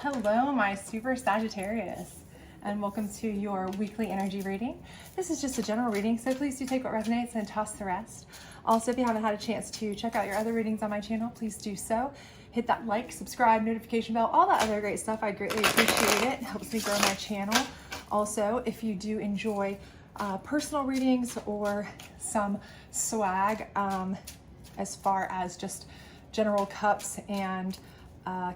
Hello, my super Sagittarius, and welcome to your weekly energy reading. This is just a general reading, so please do take what resonates and toss the rest. Also, if you haven't had a chance to check out your other readings on my channel, please do so. Hit that like, subscribe, notification bell, all that other great stuff. I greatly appreciate it. It helps me grow my channel. Also, if you do enjoy personal readings or some swag as far as just general cups and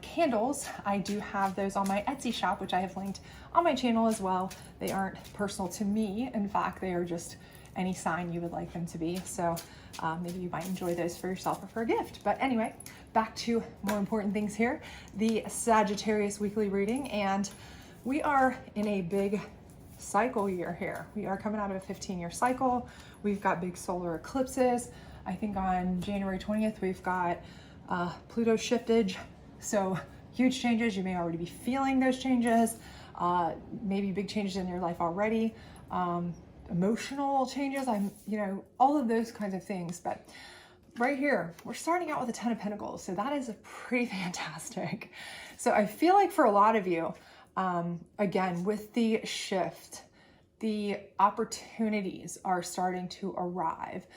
candles, I do have those on my Etsy shop, which I have linked on my channel as well. They aren't personal to me. In fact, they are just any sign you would like them to be. So maybe you might enjoy those for yourself or for a gift. But anyway, back to more important things here. The Sagittarius weekly reading, and we are in a big cycle year here. We are coming out of a 15-year cycle. We've got big solar eclipses. I think on January 20th, we've got Pluto shiftage. So huge changes. You may already be feeling those changes. Maybe big changes in your life already. Emotional changes. All of those kinds of things. But right here, we're starting out with the 10 of Pentacles. So that is pretty fantastic. So I feel like for a lot of you, again, with the shift, the opportunities are starting to arrive.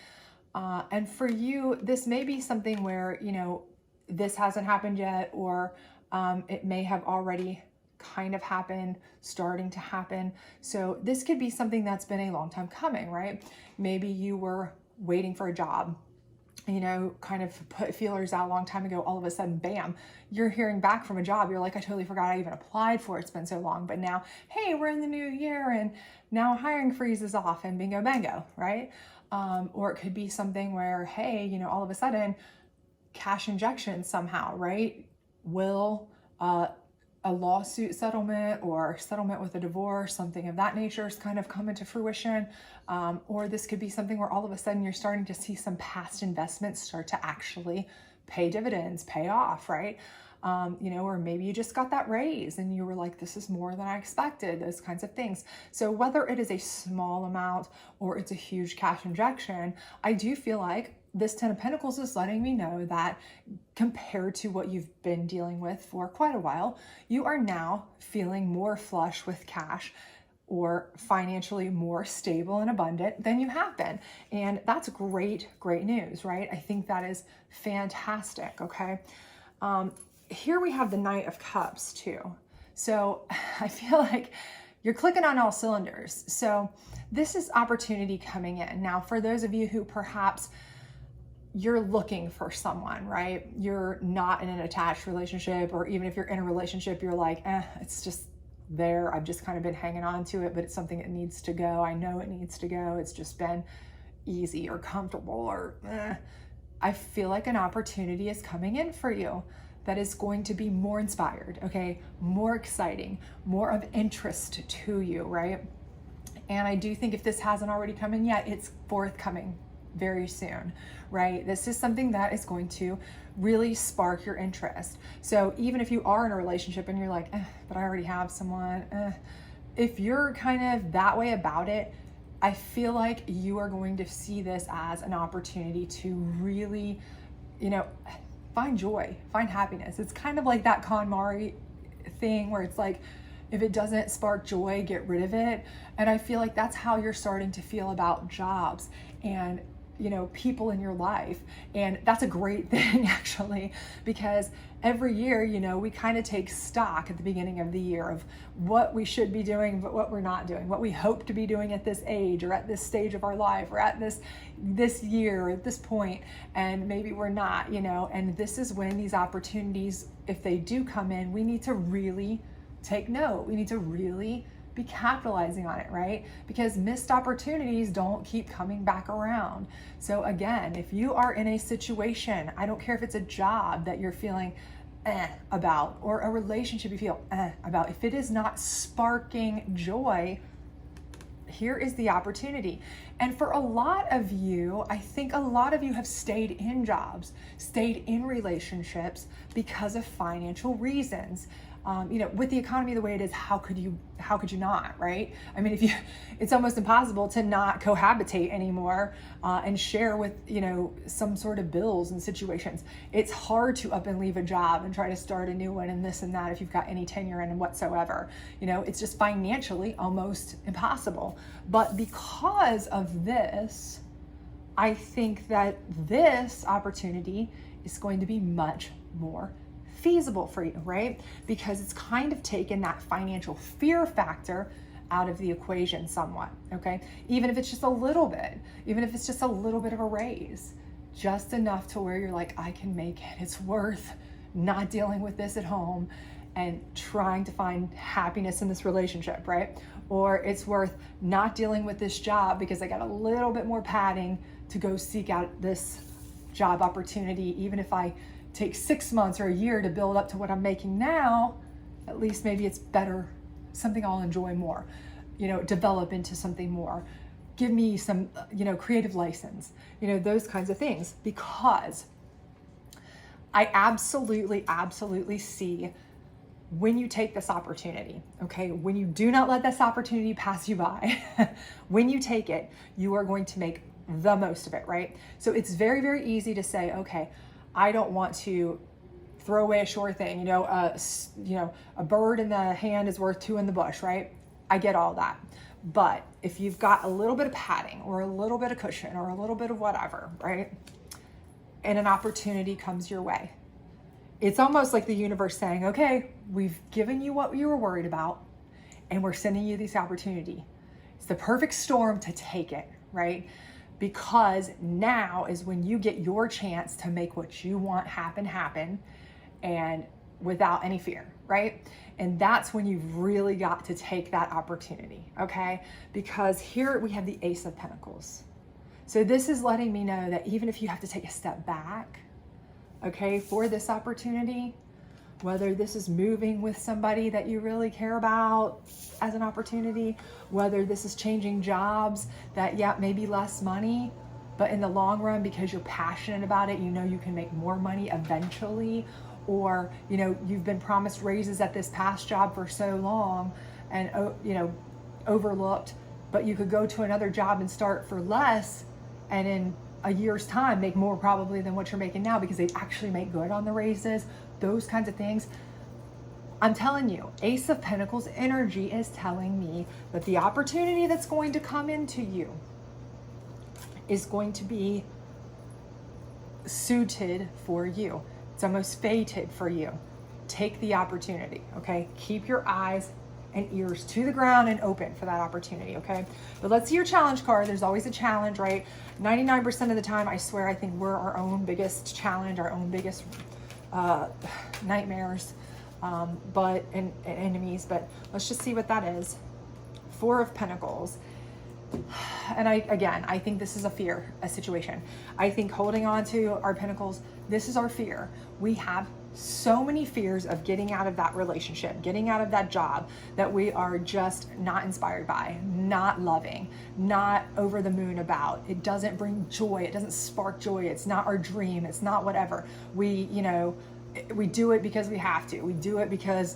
And for you, this may be something where, this hasn't happened yet, or it may have already kind of happened, starting to happen. So this could be something that's been a long time coming, right? Maybe you were waiting for a job, kind of put feelers out a long time ago. All of a sudden, bam, you're hearing back from a job. You're like, I totally forgot I even applied for it. It's been so long. But now, hey, we're in the new year and now hiring freeze is off and bingo bango, right? Or it could be something where, hey, all of a sudden, cash injection somehow, right? Will a lawsuit settlement or settlement with a divorce, something of that nature is kind of come into fruition. Or this could be something where all of a sudden you're starting to see some past investments start to actually pay dividends, pay off, right? Or maybe you just got that raise and you were like, this is more than I expected, those kinds of things. So whether it is a small amount or it's a huge cash injection, I do feel like this 10 of Pentacles is letting me know that compared to what you've been dealing with for quite a while, you are now feeling more flush with cash or financially more stable and abundant than you have been. And that's great, great news, right? I think that is fantastic, okay? Here we have the Knight of Cups too. So I feel like you're clicking on all cylinders. So this is opportunity coming in. Now, for those of you who perhaps you're looking for someone, right? You're not in an attached relationship, or even if you're in a relationship, you're like, it's just there. I've just kind of been hanging on to it, but it's something that needs to go. I know it needs to go. It's just been easy or comfortable or I feel like an opportunity is coming in for you that is going to be more inspired, okay? More exciting, more of interest to you, right? And I do think if this hasn't already come in yet, it's forthcoming very soon, right? This is something that is going to really spark your interest. So even if you are in a relationship and you're like, but I already have someone, if you're kind of that way about it, I feel like you are going to see this as an opportunity to really, find joy, find happiness. It's kind of like that KonMari thing where it's like, if it doesn't spark joy, get rid of it. And I feel like that's how you're starting to feel about jobs and people in your life. And that's a great thing actually, because every year, we kind of take stock at the beginning of the year of what we should be doing, but what we're not doing, what we hope to be doing at this age or at this stage of our life or at this year or at this point, and maybe we're not, and this is when these opportunities, if they do come in, we need to really take note. We need to really be capitalizing on it, right? Because missed opportunities don't keep coming back around. So again, if you are in a situation, I don't care if it's a job that you're feeling about, or a relationship you feel about, if it is not sparking joy, here is the opportunity. And for a lot of you, I think a lot of you have stayed in jobs, stayed in relationships because of financial reasons. With the economy the way it is, how could you not, right? I mean, it's almost impossible to not cohabitate anymore and share with, some sort of bills and situations. It's hard to up and leave a job and try to start a new one and this and that if you've got any tenure in whatsoever. It's just financially almost impossible. But because of this, I think that this opportunity is going to be much more feasible for you, right? Because it's kind of taken that financial fear factor out of the equation somewhat, okay? Even if it's just a little bit, even if it's just a little bit of a raise, just enough to where you're like, I can make it. It's worth not dealing with this at home and trying to find happiness in this relationship, right? Or it's worth not dealing with this job because I got a little bit more padding to go seek out this job opportunity. Even if I take 6 months or a year to build up to what I'm making now, at least maybe it's better, something I'll enjoy more, develop into something more, give me some, creative license, those kinds of things, because I absolutely see when you take this opportunity, okay, when you do not let this opportunity pass you by, when you take it, you are going to make the most of it, right? So it's very, very easy to say, okay, I don't want to throw away a sure thing. A bird in the hand is worth two in the bush, right? I get all that. But if you've got a little bit of padding or a little bit of cushion or a little bit of whatever, right? And an opportunity comes your way, it's almost like the universe saying, okay, we've given you what you were worried about and we're sending you this opportunity. It's the perfect storm to take it, right? Because now is when you get your chance to make what you want happen, and without any fear, right? And that's when you've really got to take that opportunity, okay? Because here we have the Ace of Pentacles. So this is letting me know that even if you have to take a step back, okay, for this opportunity, whether this is moving with somebody that you really care about as an opportunity, whether this is changing jobs that, maybe less money, but in the long run, because you're passionate about it, you can make more money eventually, or, you've been promised raises at this past job for so long and, overlooked, but you could go to another job and start for less and in a year's time make more probably than what you're making now because they actually make good on the raises, those kinds of things. I'm telling you, Ace of Pentacles energy is telling me that the opportunity that's going to come into you is going to be suited for you. It's almost fated for you. Take the opportunity, okay? Keep your eyes and ears to the ground and open for that opportunity, okay? But let's see your challenge card. There's always a challenge, right? 99% of the time, I swear, I think we're our own biggest challenge, our own biggest nightmares, and enemies. But let's just see what that is. Four of Pentacles. And I think this is a situation. I think holding on to our pentacles, this is our fear. We have so many fears of getting out of that relationship, getting out of that job that we are just not inspired by, not loving, not over the moon about. It doesn't bring joy. It doesn't spark joy. It's not our dream. It's not whatever. We do it because we have to. We do it because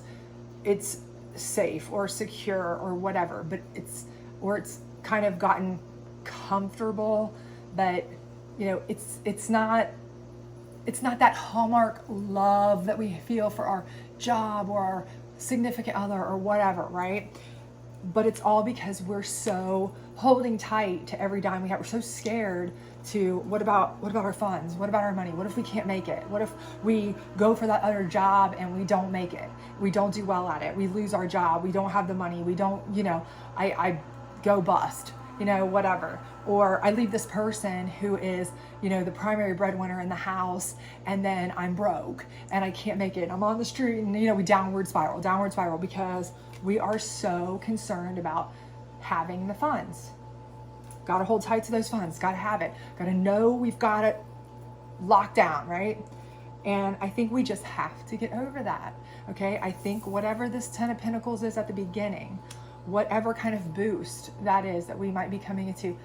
it's safe or secure or whatever, but it's kind of gotten comfortable, but it's not that hallmark love that we feel for our job or our significant other or whatever, right? But it's all because we're so holding tight to every dime we have. We're so scared to what about our funds? What about our money? What if we can't make it? What if we go for that other job and we don't make it? We don't do well at it. We lose our job. We don't have the money. We don't, I go bust, whatever. Or I leave this person who is, the primary breadwinner in the house, and then I'm broke and I can't make it. I'm on the street and, we downward spiral because we are so concerned about having the funds. Got to hold tight to those funds. Got to have it. Got to know we've got it locked down, right? And I think we just have to get over that. Okay. I think whatever this 10 of Pentacles is at the beginning, whatever kind of boost that is that we might be coming into,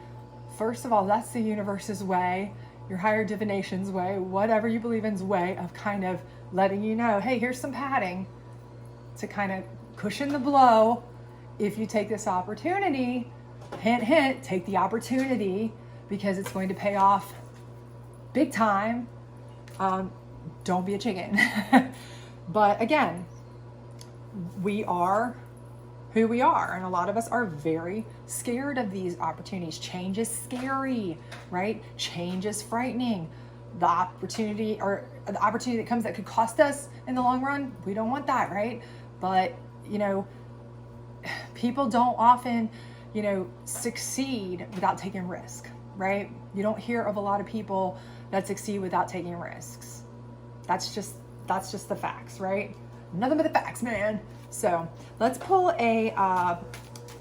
first of all, that's the universe's way your higher divination's way, whatever you believe in's way of kind of letting you know, hey, here's some padding to kind of cushion the blow. If you take this opportunity, hint, hint, take the opportunity because it's going to pay off big time. Don't be a chicken. But again, we are who we are. And a lot of us are very scared of these opportunities. Change is scary, right? Change is frightening. The opportunity that comes that could cost us in the long run, we don't want that, right? But, you know, people don't often, you know, succeed without taking risk, right? You don't hear of a lot of people that succeed without taking risks. That's just the facts, right? Nothing but the facts, man. So let's pull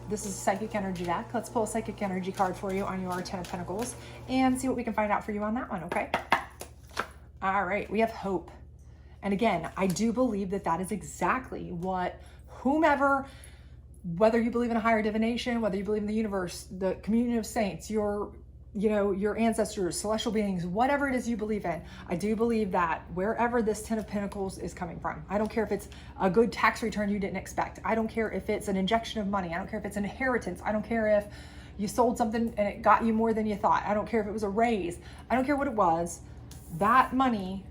this is a psychic energy deck. Let's pull a psychic energy card for you on your 10 of Pentacles and see what we can find out for you on that one, okay? All right, we have hope. And again, I do believe that is exactly what whomever, whether you believe in a higher divination, whether you believe in the universe, the communion of saints, your ancestors, celestial beings, whatever it is you believe in, I do believe that wherever this 10 of Pentacles is coming from, I don't care if it's a good tax return you didn't expect. I don't care if it's an injection of money. I don't care if it's an inheritance. I don't care if you sold something and it got you more than you thought. I don't care if it was a raise. I don't care what it was. That money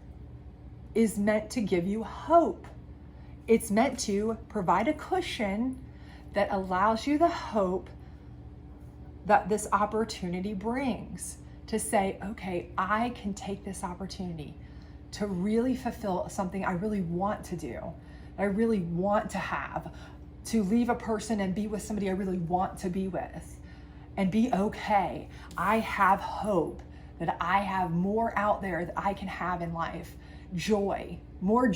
is meant to give you hope. It's meant to provide a cushion that allows you the hope that this opportunity brings to say, okay, I can take this opportunity to really fulfill something I really want to do, I really want to have, to leave a person and be with somebody I really want to be with and be okay. I have hope that I have more out there that I can have in life. Joy, more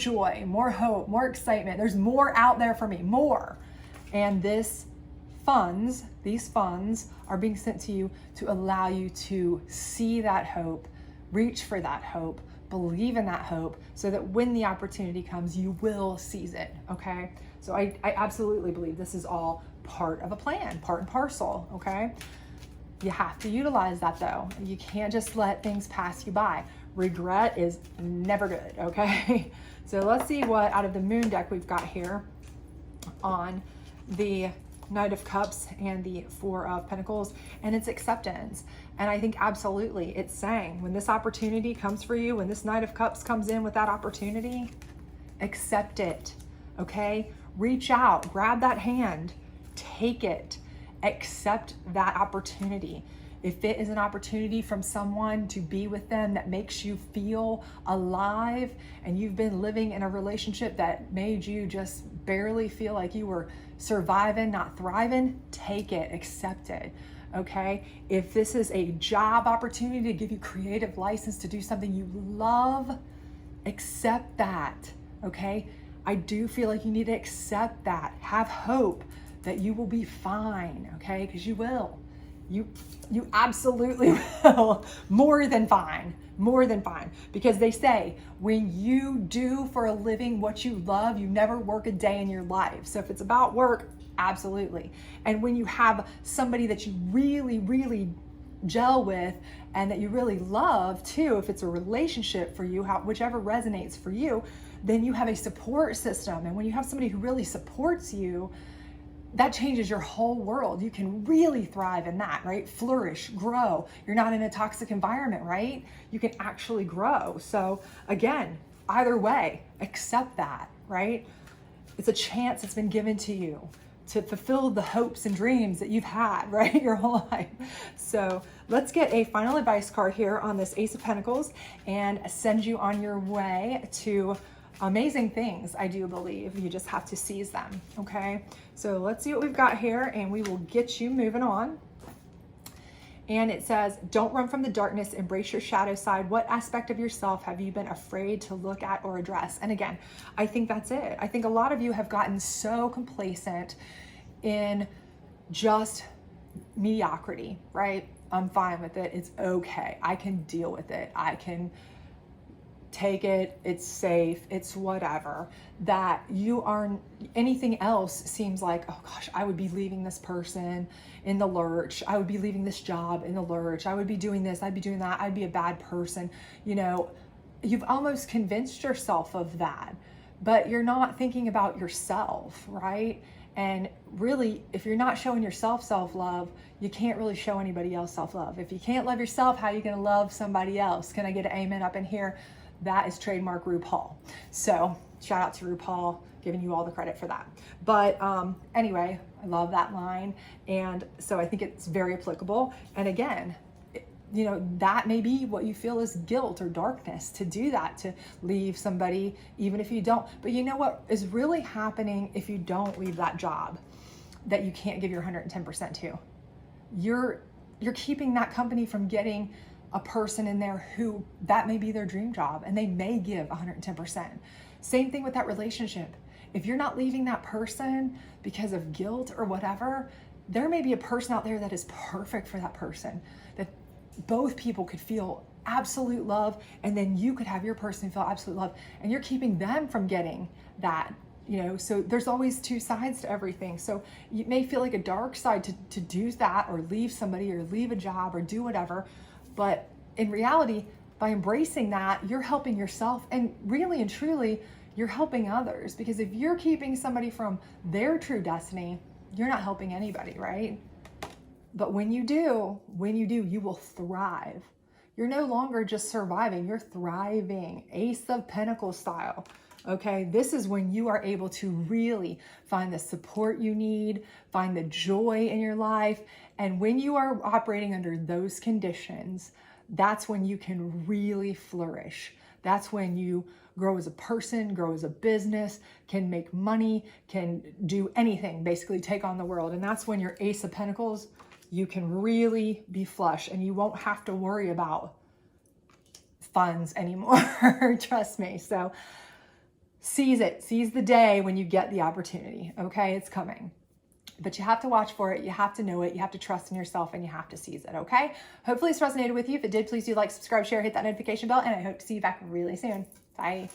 hope, more excitement. There's more out there for me, more. And these funds are being sent to you to allow you to see that hope, reach for that hope, believe in that hope, so that when the opportunity comes, you will seize it, okay? So I absolutely believe this is all part of a plan, part and parcel, okay? You have to utilize that though. You can't just let things pass you by. Regret is never good, okay? So let's see what out of the Moon deck we've got here on the Knight of Cups and the Four of Pentacles, and it's acceptance. And I think absolutely it's saying when this opportunity comes for you, when this Knight of Cups comes in with that opportunity, accept it, okay? Reach out, grab that hand, take it, accept that opportunity. If it is an opportunity from someone to be with them that makes you feel alive, and you've been living in a relationship that made you just barely feel like you were surviving, not thriving, take it, accept it, okay? If this is a job opportunity to give you creative license to do something you love, accept that, okay? I do feel like you need to accept that. Have hope that you will be fine, okay? Because you will. You absolutely will. More than fine. Because they say when you do for a living what you love, you never work a day in your life. So if it's about work, absolutely. And when you have somebody that you really, really gel with and that you really love too, if it's a relationship for you, whichever resonates for you, then you have a support system. And when you have somebody who really supports you, that changes your whole world. You can really thrive in that, right? Flourish, grow. You're not in a toxic environment, right? You can actually grow. So again, either way, accept that, right? It's a chance that's been given to you to fulfill the hopes and dreams that you've had, right? Your whole life. So let's get a final advice card here on this Ace of Pentacles and send you on your way to amazing things, I do believe. You just have to seize them, okay? So let's see what we've got here and we will get you moving on. And it says, don't run from the darkness, embrace your shadow side. What aspect of yourself have you been afraid to look at or address? And again, I think that's it. I think a lot of you have gotten so complacent in just mediocrity, right? I'm fine with it. It's okay. I can deal with it. I can take it, it's safe, it's whatever, that you aren't, anything else seems like, oh gosh, I would be leaving this person in the lurch. I would be leaving this job in the lurch. I would be doing this, I'd be doing that. I'd be a bad person. You know, you've almost convinced yourself of that, but you're not thinking about yourself, right? And really, if you're not showing yourself self-love, you can't really show anybody else self-love. If you can't love yourself, how are you going to love somebody else? Can I get an amen up in here? That is trademark RuPaul. So shout out to RuPaul, giving you all the credit for that. But anyway, I love that line. And so I think it's very applicable. And again, you know, that may be what you feel is guilt or darkness, to do that, to leave somebody, even if you don't. But you know what is really happening if you don't leave that job that you can't give your 110% to? You're keeping that company from getting a person in there who that may be their dream job and they may give 110%. Same thing with that relationship. If you're not leaving that person because of guilt or whatever, there may be a person out there that is perfect for that person, that both people could feel absolute love, and then you could have your person feel absolute love, and you're keeping them from getting that, you know. So there's always two sides to everything. So it may feel like a dark side to do that, or leave somebody, or leave a job, or do whatever, but in reality, by embracing that, you're helping yourself, and really and truly you're helping others, because if you're keeping somebody from their true destiny, you're not helping anybody, right? But when you do, you will thrive. You're no longer just surviving, you're thriving, Ace of Pentacles style. Okay, this is when you are able to really find the support you need, find the joy in your life. And when you are operating under those conditions, that's when you can really flourish. That's when you grow as a person, grow as a business, can make money, can do anything, basically take on the world. And that's when your Ace of Pentacles, you can really be flush, and you won't have to worry about funds anymore. Trust me. So seize it. Seize the day when you get the opportunity. Okay, it's coming. But you have to watch for it. You have to know it. You have to trust in yourself, and you have to seize it. Okay. Hopefully it's resonated with you. If it did, please do like, subscribe, share, hit that notification bell, and I hope to see you back really soon. Bye.